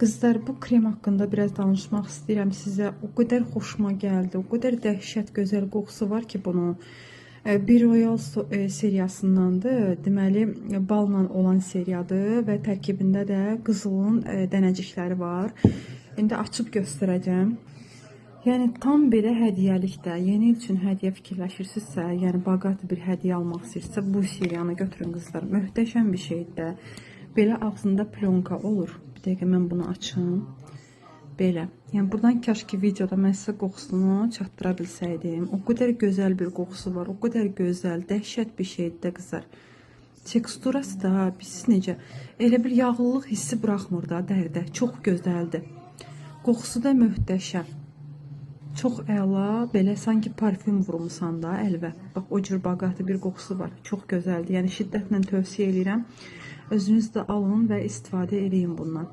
Qızlar, bu krem haqqında biraz danışmaq istəyirəm sizə. O qədər xoşuma gəldi, o qədər dəhşət gözəl qoxusu var ki bunun. Bir Royal seriyasındandır. Deməli, balla olan seriyadır və tərkibində də qızılın dənəcikləri var. İndi açıb göstərəcəm. Yəni tam belə hədiyyəlik də, yeni il üçün hədiyyə fikirləşirsinizsə, yəni baqat bir hədiyyə almaq istəyirsinizsə, bu seriyanı götürün qızlar. Möhtəşəm bir şeydir də. Belə ağzında plyonka olur. Bir dəqiqə mən bunu açım. Belə. Yəni buradan kaş ki videoda mən sizə qoxusunu çatdıra bilsəydim. O qədər gözəl bir qoxusu var. O qədər gözəl, dəhşət bir şeydir də qızlar. Teksturası da bilirsiniz necə? Elə bir yağlılıq hissi buraxmır da dərdə. Çox gözəldir. Qoxusu da möhtəşəm. Çox əla, belə sanki parfüm vurmusan da əlvə. Bax, o cür baqatı bir qoxusu var. Çox gözəldir. Yəni şiddətlə tövsiyə edirəm. Özünüz də alın və istifadə edin bundan.